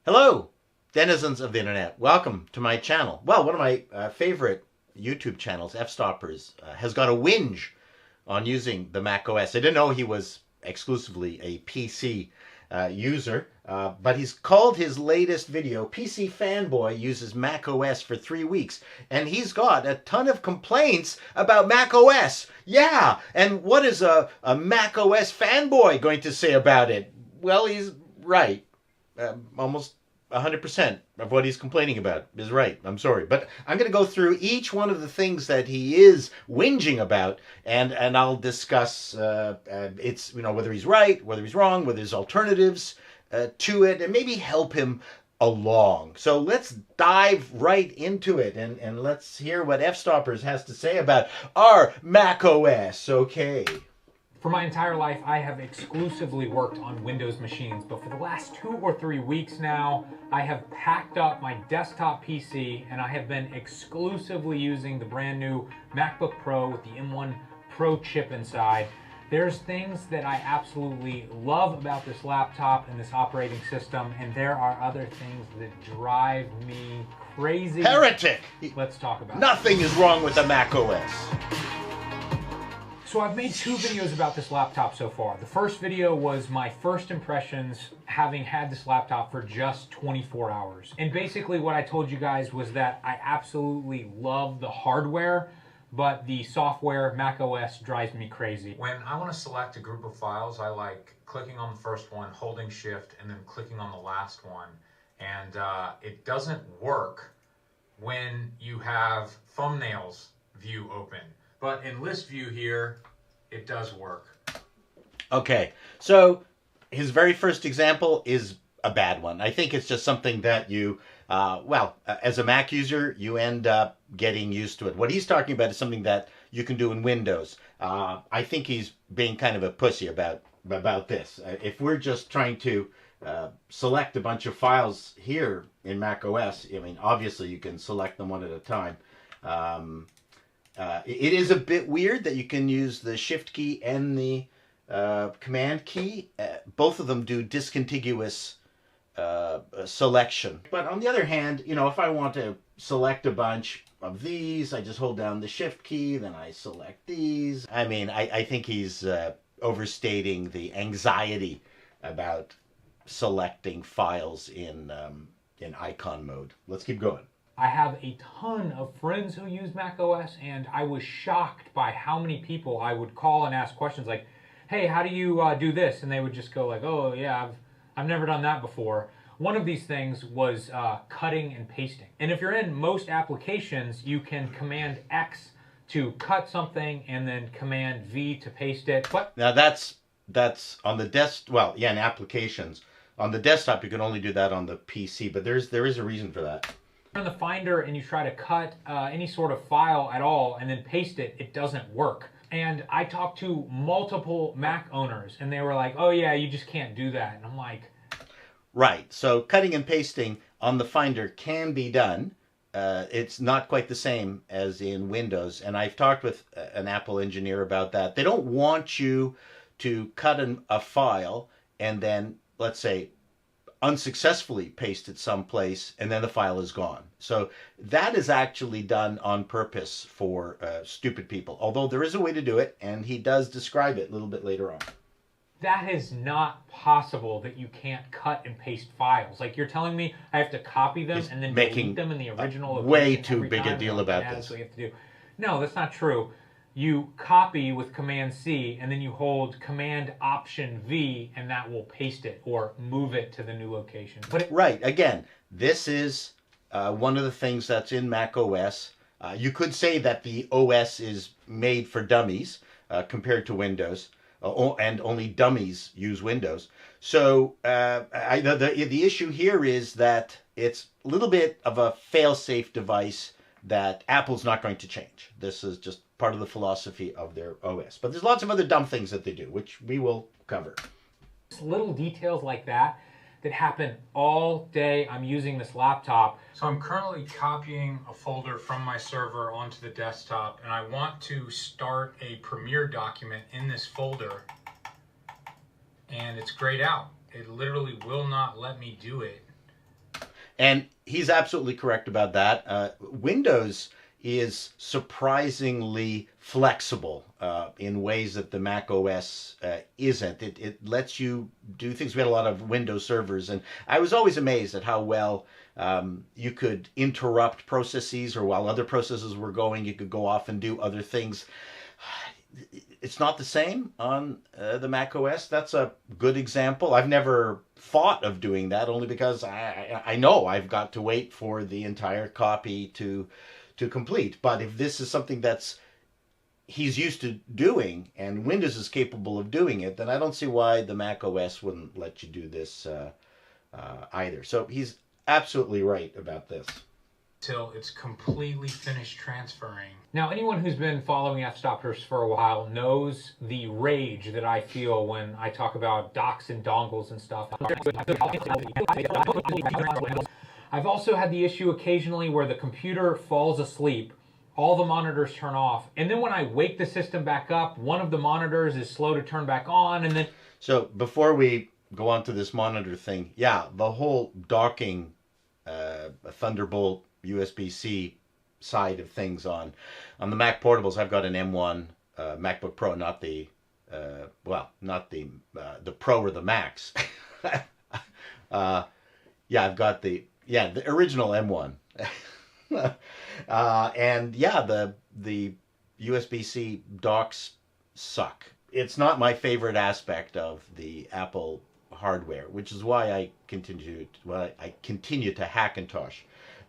Hello, denizens of the internet. Welcome to my channel. Well, one of my favorite YouTube channels, F-Stoppers, has got a whinge on using the macOS. I didn't know he was exclusively a PC user, but he's called his latest video, PC Fanboy Uses macOS for 3 weeks. And he's got a ton of complaints about macOS. Yeah, and what is a macOS fanboy going to say about it? Well, he's right. Almost 100% of what he's complaining about is right. I'm sorry. But I'm going to go through each one of the things that he is whinging about, and I'll discuss it's, whether he's right, whether he's wrong, whether there's alternatives to it, and maybe help him along. So let's dive right into it, and let's hear what F-Stoppers has to say about our macOS. Okay. For my entire life, I have exclusively worked on Windows machines, but for the last 2 or 3 weeks now, I have packed up my desktop PC and I have been exclusively using the brand new MacBook Pro with the M1 Pro chip inside. There's things that I absolutely love about this laptop and this operating system, and there are other things that drive me crazy. Heretic! Let's talk about it. Nothing is wrong with the macOS. So I've made 2 videos about this laptop so far. The first video was my first impressions having had this laptop for just 24 hours. And basically what I told you guys was that I absolutely love the hardware, but the software, macOS, drives me crazy. When I want to select a group of files, I like clicking on the first one, holding shift, and then clicking on the last one. And it doesn't work when you have thumbnails view open. But in list view here, it does work. Okay, so his very first example is a bad one. I think it's just something that you, as a Mac user, you end up getting used to it. What he's talking about is something that you can do in Windows. I think he's being kind of a pussy about this. If we're just trying to select a bunch of files here in macOS, I mean, obviously you can select them one at a time. It is a bit weird that you can use the Shift key and the Command key. Both of them do discontiguous selection. But on the other hand, if I want to select a bunch of these, I just hold down the Shift key, then I select these. I mean, I think he's overstating the anxiety about selecting files in icon mode. Let's keep going. I have a ton of friends who use macOS, and I was shocked by how many people I would call and ask questions like, hey, how do you do this? And they would just go like, oh yeah, I've never done that before. One of these things was cutting and pasting. And if you're in most applications, you can Command X to cut something and then Command V to paste it. But now that's on the desktop. In applications. On the desktop, you can only do that on the PC, but there is a reason for that. In the Finder and you try to cut any sort of file at all and then paste it, it doesn't work. And I talked to multiple Mac owners and they were like, oh yeah, you just can't do that. And I'm like... Right, so cutting and pasting on the Finder can be done. It's not quite the same as in Windows. And I've talked with an Apple engineer about that. They don't want you to cut a file and then, let's say, unsuccessfully paste it someplace and then the file is gone. So that is actually done on purpose for stupid people. Although there is a way to do it, and he does describe it a little bit later on. That is not possible that you can't cut and paste files. Like you're telling me I have to copy them and then delete them in the original location. Way too big a deal about this. That's what you have to do. No, that's not true. You copy with Command C and then you hold Command Option V and that will paste it or move it to the new location. Right, again, this is one of the things that's in macOS. You could say that the OS is made for dummies compared to Windows, and only dummies use Windows. So the issue here is that it's a little bit of a fail-safe device that Apple's not going to change. This is just part of the philosophy of their OS. But there's lots of other dumb things that they do, which we will cover. Little details like that happen all day I'm using this laptop. So I'm currently copying a folder from my server onto the desktop, and I want to start a Premiere document in this folder, and it's grayed out. It literally will not let me do it. And he's absolutely correct about that. Windows is surprisingly flexible in ways that the Mac OS isn't. It lets you do things. We had a lot of Windows servers, and I was always amazed at how well you could interrupt processes, or while other processes were going, you could go off and do other things. It's not the same on the Mac OS. That's a good example. I've never thought of doing that, only because I know I've got to wait for the entire copy to complete. But if this is something that's he's used to doing and Windows is capable of doing it, then I don't see why the Mac OS wouldn't let you do this either. So he's absolutely right about this. Till it's completely finished transferring. Now, anyone who's been following f-stoppers for a while knows the rage that I feel when I talk about docks and dongles and stuff. I've also had the issue occasionally where the computer falls asleep, all the monitors turn off, and then when I wake the system back up, one of the monitors is slow to turn back on, and then... So before we go on to this monitor thing, yeah, the whole docking Thunderbolt USB-C side of things on the Mac portables. I've got an M1 MacBook Pro, not the Pro or the Max. Yeah, I've got the original M1. And yeah, the USB-C docks suck. It's not my favorite aspect of the Apple hardware, which is why I continue to Hackintosh.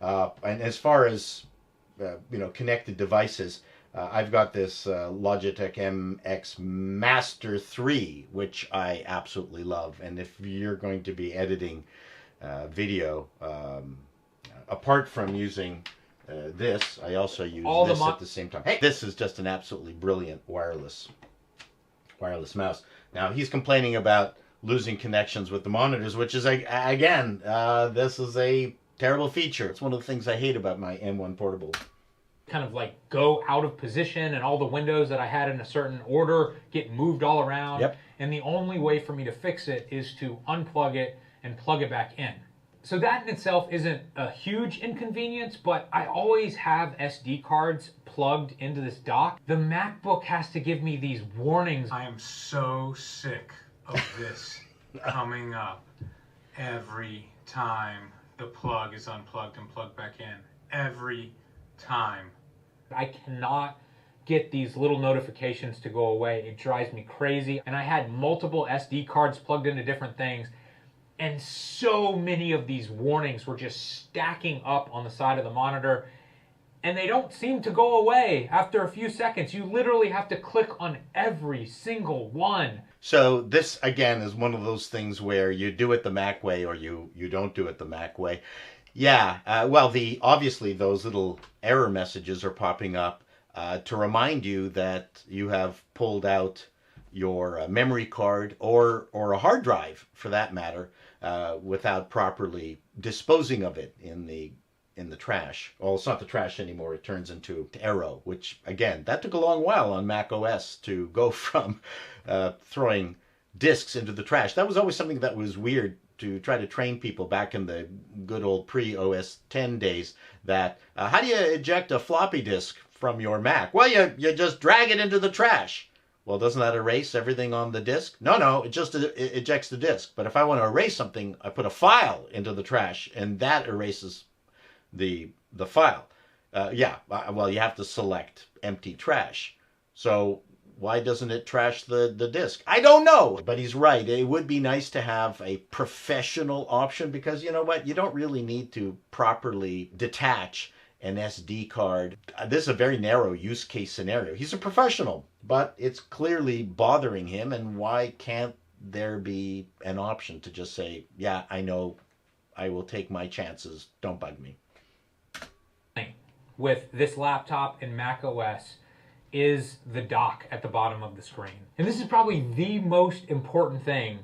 And as far as connected devices, I've got this Logitech MX Master 3, which I absolutely love. And if you're going to be editing video, apart from using this, I also use this at the same time. Hey, this is just an absolutely brilliant wireless mouse. Now he's complaining about losing connections with the monitors, which is again, this is a terrible feature. It's one of the things I hate about my M1 portable. Kind of like go out of position, and all the windows that I had in a certain order get moved all around. Yep. And the only way for me to fix it is to unplug it and plug it back in. So that in itself isn't a huge inconvenience, but I always have SD cards plugged into this dock. The MacBook has to give me these warnings. I am so sick of this coming up every time the plug is unplugged and plugged back in. Every time. I cannot get these little notifications to go away. It drives me crazy. And I had multiple SD cards plugged into different things, and so many of these warnings were just stacking up on the side of the monitor, and they don't seem to go away after a few seconds. You literally have to click on every single one. So this, again, is one of those things where you do it the Mac way or you don't do it the Mac way. Yeah, obviously those little error messages are popping up to remind you that you have pulled out your memory card or a hard drive, for that matter, without properly disposing of it in the trash. Well, it's not the trash anymore. It turns into Aero, which, again, that took a long while on Mac OS to go from throwing disks into the trash. That was always something that was weird to try to train people back in the good old pre-OS 10 days, that how do you eject a floppy disk from your Mac? Well, you just drag it into the trash. Well, doesn't that erase everything on the disk? No, it just ejects the disk. But if I want to erase something, I put a file into the trash, and that erases the file. You have to select empty trash. So why doesn't it trash the disk? I don't know. But he's right. It would be nice to have a professional option, because you know what? You don't really need to properly detach an SD card. This is a very narrow use case scenario. He's a professional, but it's clearly bothering him. And why can't there be an option to just say, yeah, I know, I will take my chances. Don't bug me. With this laptop and Mac OS is the dock at the bottom of the screen. And this is probably the most important thing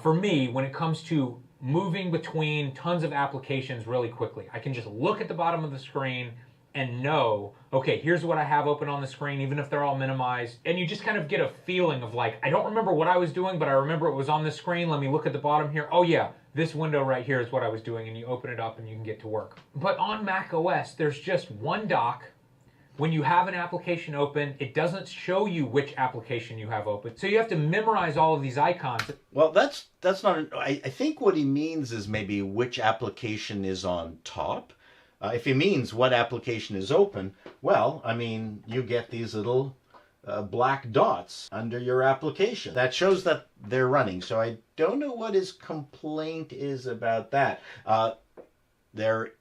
for me when it comes to moving between tons of applications really quickly. I can just look at the bottom of the screen and know, okay, here's what I have open on the screen, even if they're all minimized. And you just kind of get a feeling of like, I don't remember what I was doing, but I remember it was on the screen. Let me look at the bottom here. Oh yeah, this window right here is what I was doing, and you open it up and you can get to work. But on macOS, there's just one dock. When you have an application open, it doesn't show you which application you have open. So you have to memorize all of these icons. Well, that's not. I think what he means is maybe which application is on top. If he means what application is open, well, I mean, you get these little black dots under your application. That shows that they're running. So I don't know what his complaint is about that. There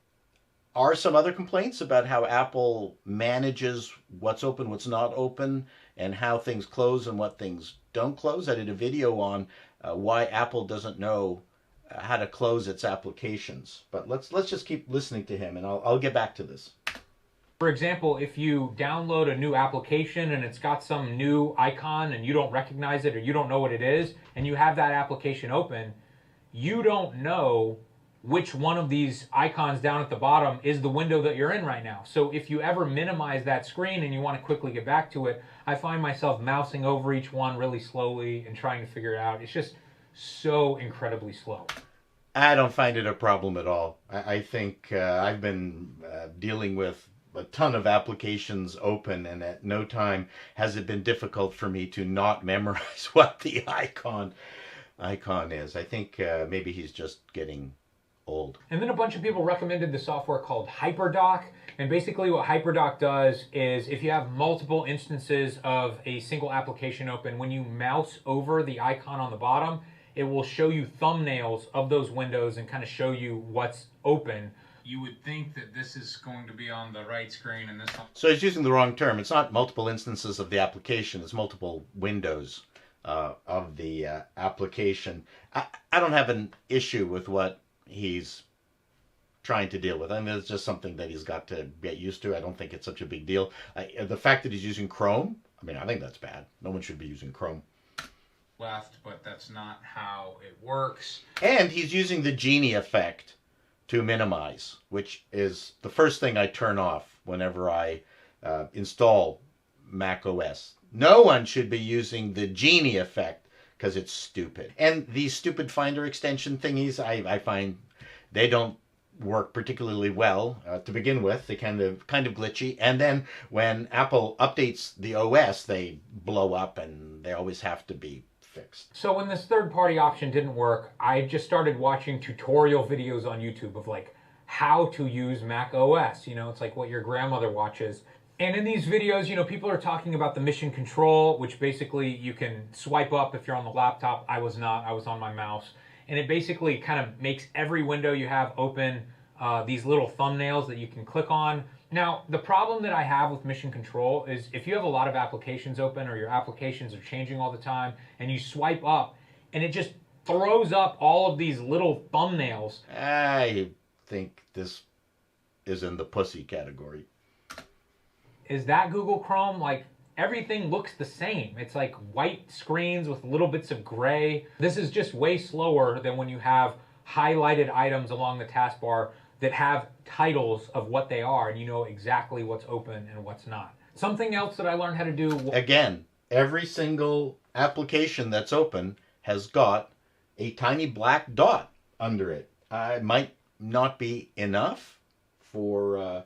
are some other complaints about how Apple manages what's open, what's not open, and how things close and what things don't close. I did a video on why Apple doesn't know how to close its applications. But let's just keep listening to him, and I'll get back to this. For example, if you download a new application and it's got some new icon and you don't recognize it or you don't know what it is, and you have that application open, you don't know which one of these icons down at the bottom is the window that you're in right now. So if you ever minimize that screen and you want to quickly get back to it, I find myself mousing over each one really slowly and trying to figure it out. It's just so incredibly slow. I don't find it a problem at all. I think I've been dealing with a ton of applications open, and at no time has it been difficult for me to not memorize what the icon is. I think maybe he's just getting old. And then a bunch of people recommended the software called HyperDock. And basically what HyperDock does is if you have multiple instances of a single application open, when you mouse over the icon on the bottom, it will show you thumbnails of those windows and kind of show you what's open. You would think that this is going to be on the right screen and this one. So he's using the wrong term. It's not multiple instances of the application. It's multiple windows of the application. I don't have an issue with what he's trying to deal with. I mean, it's just something that he's got to get used to. I don't think it's such a big deal. The fact that he's using Chrome, I mean, I think that's bad. No one should be using Chrome. Left, but that's not how it works. And he's using the genie effect to minimize, which is the first thing I turn off whenever I install macOS. No one should be using the genie effect because it's stupid. And these stupid Finder extension thingies, I find they don't work particularly well to begin with. They kind of glitchy, and then when Apple updates the OS, they blow up, and they always have to be fixed. So when this third-party option didn't work, I just started watching tutorial videos on YouTube of like how to use Mac OS. You know, it's like what your grandmother watches. And in these videos, you know, people are talking about the mission control, which basically you can swipe up if you're on the laptop. I was not. I was on my mouse. And it basically kind of makes every window you have open these little thumbnails that you can click on. Now, the problem that I have with mission control is if you have a lot of applications open or your applications are changing all the time and you swipe up and it just throws up all of these little thumbnails. I think this is in the pussy category. Is that Google Chrome? Like, everything looks the same. It's like white screens with little bits of gray. This is just way slower than when you have highlighted items along the taskbar that have titles of what they are, and you know exactly what's open and what's not. Something else that I learned how to do... Again, every single application that's open has got a tiny black dot under it. It might not be enough for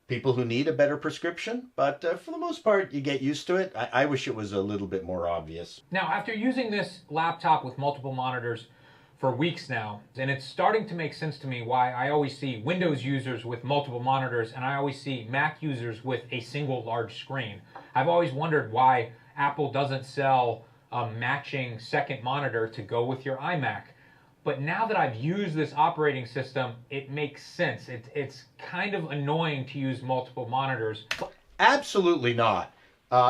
people who need a better prescription, but for the most part, you get used to it. I wish it was a little bit more obvious. Now, after using this laptop with multiple monitors for weeks now, and it's starting to make sense to me why I always see Windows users with multiple monitors and I always see Mac users with a single large screen. I've always wondered why Apple doesn't sell a matching second monitor to go with your iMac. But now that I've used this operating system, it makes sense. It's kind of annoying to use multiple monitors. Absolutely not.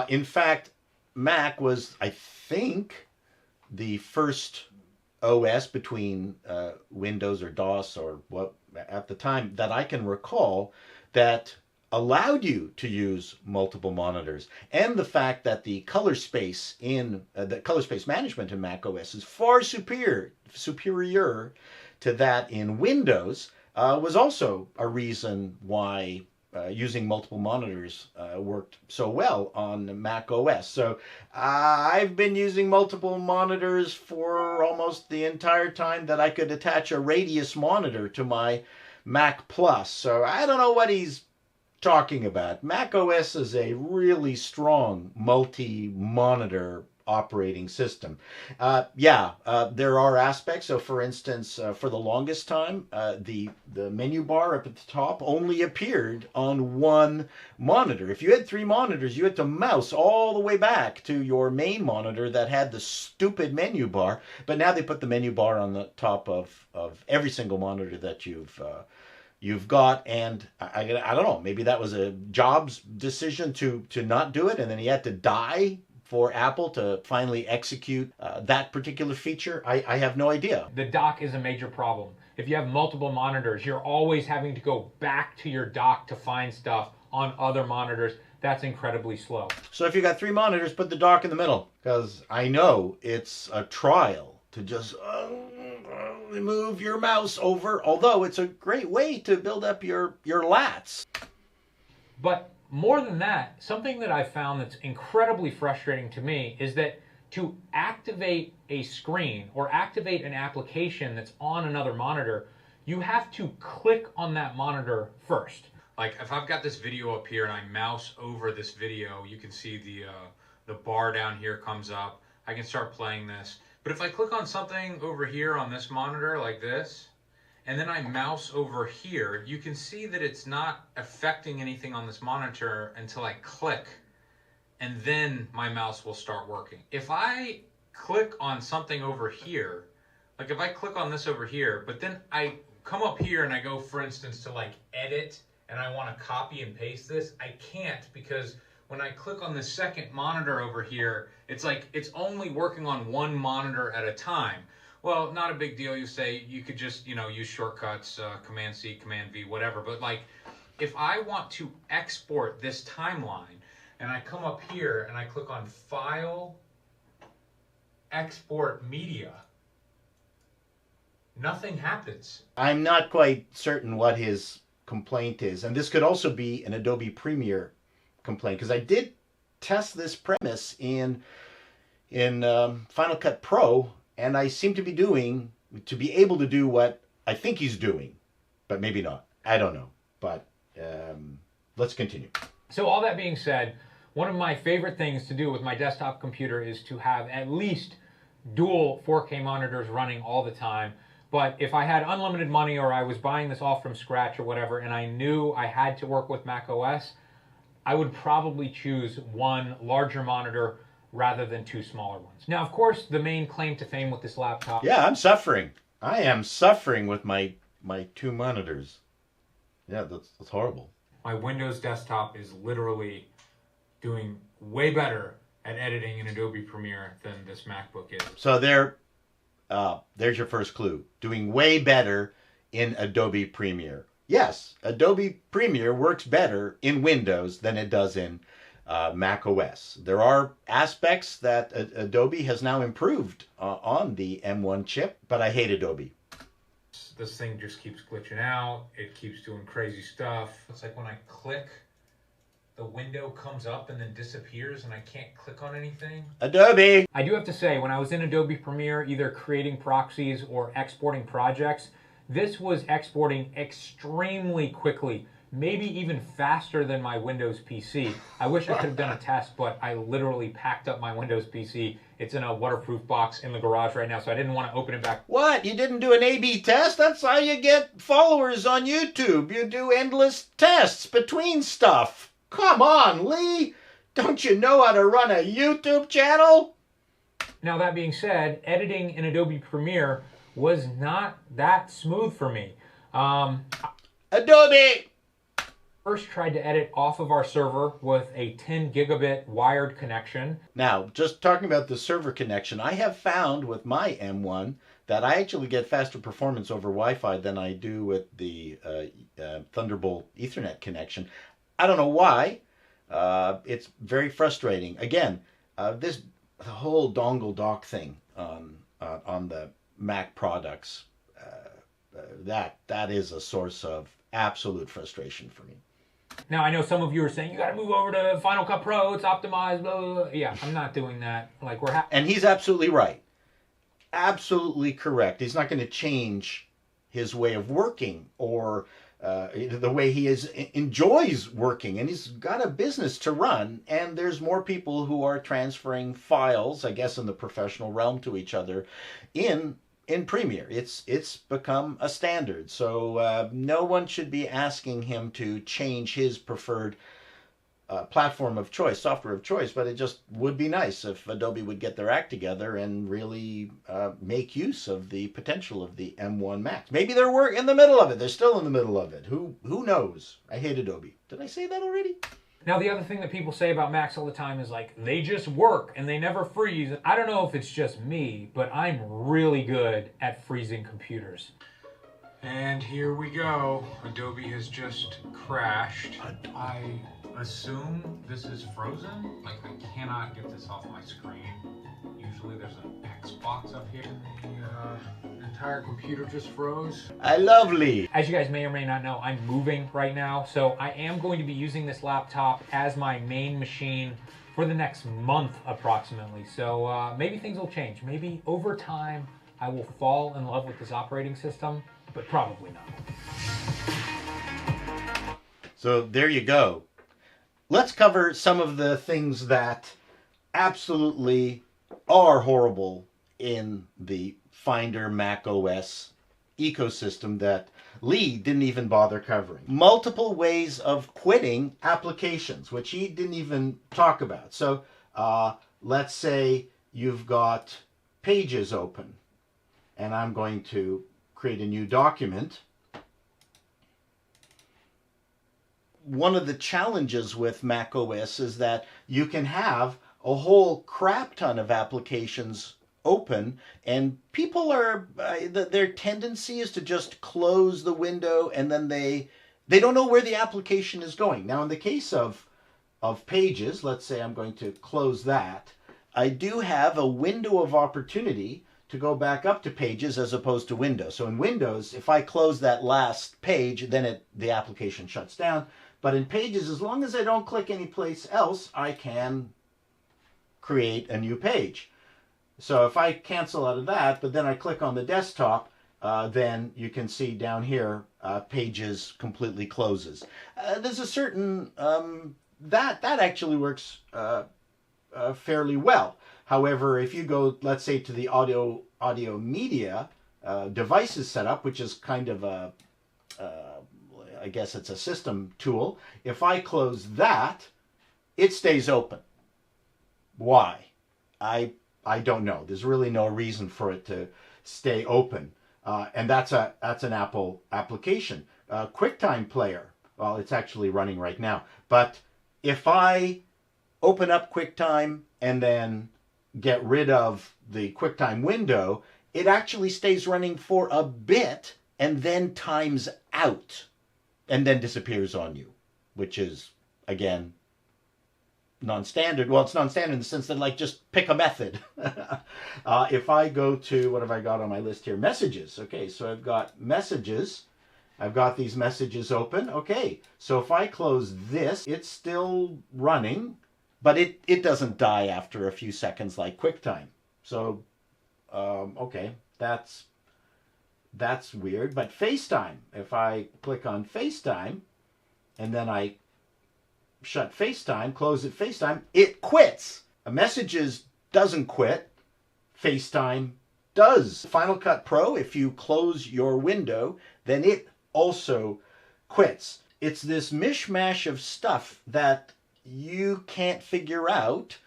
In fact, Mac was, I think, the first OS between Windows or DOS or what at the time that I can recall that allowed you to use multiple monitors. And the fact that the color space in the color space management in macOS is far superior to that in Windows was also a reason why using multiple monitors worked so well on Mac OS. So I've been using multiple monitors for almost the entire time that I could attach a radius monitor to my Mac Plus. So I don't know what he's talking about. Mac OS is a really strong multi-monitor operating system. There are aspects. So, for instance, for the longest time, the menu bar up at the top only appeared on one monitor. If you had three monitors, you had to mouse all the way back to your main monitor that had the stupid menu bar. But now they put the menu bar on the top of every single monitor that you've got, and I don't know, maybe that was a Jobs decision to not do it, and then he had to die for Apple to finally execute that particular feature. I have no idea. The dock is a major problem. If you have multiple monitors, you're always having to go back to your dock to find stuff on other monitors. That's incredibly slow. So if you got three monitors, put the dock in the middle, because I know it's a trial to just move your mouse over, although it's a great way to build up your lats. But more than that, something that I've found that's incredibly frustrating to me is that to activate a screen or activate an application that's on another monitor, you have to click on that monitor first. Like if I've got this video up here and I mouse over this video, you can see the bar down here comes up. I can start playing this. But if I click on something over here on this monitor like this, and then I mouse over here, you can see that it's not affecting anything on this monitor until I click, and then my mouse will start working. If I click on something over here, like if I click on this over here, but then I come up here and I go, for instance, to like edit, and I want to copy and paste this, I can't, because when I click on the second monitor over here, it's like it's only working on one monitor at a time. Well, not a big deal. You say you could just, use shortcuts, Command C, Command V, whatever. But like, if I want to export this timeline, and I come up here and I click on File, Export Media, nothing happens. I'm not quite certain what his complaint is, and this could also be an Adobe Premiere complaint, because I did test this premise in Final Cut Pro, and I seem to be able to do what I think he's doing, but maybe not. I don't know. But let's continue. So all that being said, one of my favorite things to do with my desktop computer is to have at least dual 4K monitors running all the time. But if I had unlimited money, or I was buying this all from scratch or whatever, and I knew I had to work with macOS, I would probably choose one larger monitor rather than two smaller ones. Now, of course, the main claim to fame with this laptop... Yeah, I'm suffering. I am suffering with my two monitors. Yeah, that's horrible. My Windows desktop is literally doing way better at editing in Adobe Premiere than this MacBook is. So there's your first clue. Doing way better in Adobe Premiere. Yes, Adobe Premiere works better in Windows than it does in Mac OS. There are aspects that Adobe has now improved on the M1 chip, but I hate Adobe. This thing just keeps glitching out. It keeps doing crazy stuff. It's like when I click, the window comes up and then disappears and I can't click on anything. Adobe! I do have to say, when I was in Adobe Premiere, either creating proxies or exporting projects, this was exporting extremely quickly. Maybe even faster than my Windows PC. I wish I could have done a test, but I literally packed up my Windows PC. It's in a waterproof box in the garage right now, so I didn't want to open it back. What? You didn't do an A/B test? That's how you get followers on YouTube. You do endless tests between stuff. Come on, Lee! Don't you know how to run a YouTube channel? Now, that being said, editing in Adobe Premiere was not that smooth for me. Adobe! First tried to edit off of our server with a 10 gigabit wired connection. Now, just talking about the server connection, I have found with my M1 that I actually get faster performance over Wi-Fi than I do with the Thunderbolt Ethernet connection. I don't know why. It's very frustrating. Again, the whole dongle dock thing on the Mac products, that is a source of absolute frustration for me. Now, I know some of you are saying, you got to move over to Final Cut Pro, it's optimized, blah, blah, blah. Yeah, I'm not doing that. Like, and he's absolutely right. Absolutely correct. He's not going to change his way of working or the way he enjoys working, and he's got a business to run, and there's more people who are transferring files, I guess in the professional realm, to each other in Premiere. It's become a standard, so no one should be asking him to change his preferred platform of choice, software of choice, but it just would be nice if Adobe would get their act together and really make use of the potential of the M1 Max. Maybe they're in the middle of it. They're still in the middle of it. Who knows? I hate Adobe. Did I say that already? Now, the other thing that people say about Macs all the time is like, they just work and they never freeze. I don't know if it's just me, but I'm really good at freezing computers. And here we go. Adobe has just crashed. I assume this is frozen. Like, I cannot get this off my screen. Usually there's an X box up here. The entire computer just froze. Lovely. As you guys may or may not know, I'm moving right now, so I am going to be using this laptop as my main machine for the next month approximately. So maybe things will change. Maybe over time I will fall in love with this operating system, but probably not. So there you go. Let's cover some of the things that absolutely are horrible in the Finder macOS ecosystem that Lee didn't even bother covering. Multiple ways of quitting applications, which he didn't even talk about. So let's say you've got Pages open, and I'm going to create a new document. One of the challenges with macOS is that you can have a whole crap ton of applications open, and people are their tendency is to just close the window, and then they don't know where the application is going. Now, in the case of Pages, let's say I'm going to close that. I do have a window of opportunity to go back up to Pages as opposed to Windows. So in Windows, if I close that last page, then the application shuts down. But in Pages, as long as I don't click anyplace else, I can create a new page. So if I cancel out of that, but then I click on the desktop, then you can see down here, Pages completely closes. There's a certain, that actually works fairly well. However, if you go, let's say, to the audio media devices setup, which is kind of a, I guess it's a system tool. If I close that, it stays open. Why? I don't know. There's really no reason for it to stay open. And that's an Apple application. QuickTime Player, well, it's actually running right now. But if I open up QuickTime and then get rid of the QuickTime window, it actually stays running for a bit and then times out and then disappears on you, which is, again, non-standard. Well, it's non-standard in the sense that, like, just pick a method. If I go to, what have I got on my list here? Messages. Okay, so I've got messages. I've got these messages open. Okay, so if I close this, it's still running, but it doesn't die after a few seconds like QuickTime. So, okay, that's weird. But FaceTime, if I click on FaceTime, and then I shut FaceTime, close it FaceTime, it quits. Messages doesn't quit. FaceTime does. Final Cut Pro, if you close your window, then it also quits. It's this mishmash of stuff that you can't figure out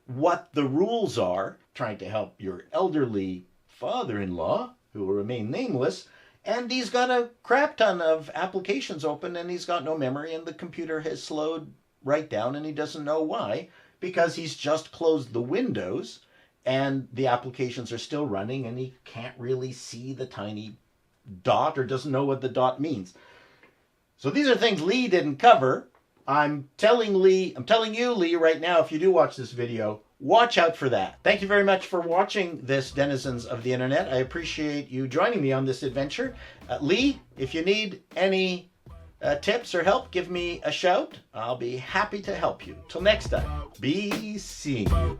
what the rules are, trying to help your elderly father-in-law, who will remain nameless, and he's got a crap ton of applications open, and he's got no memory, and the computer has slowed right down, and he doesn't know why, because he's just closed the windows, and the applications are still running, and he can't really see the tiny dot, or doesn't know what the dot means. So these are things Lee didn't cover. I'm telling you, Lee, right now, if you do watch this video, watch out for that. Thank you very much for watching this, denizens of the internet. I appreciate you joining me on this adventure. Lee, if you need any tips or help, give me a shout. I'll be happy to help you. Till next time, be seeing you.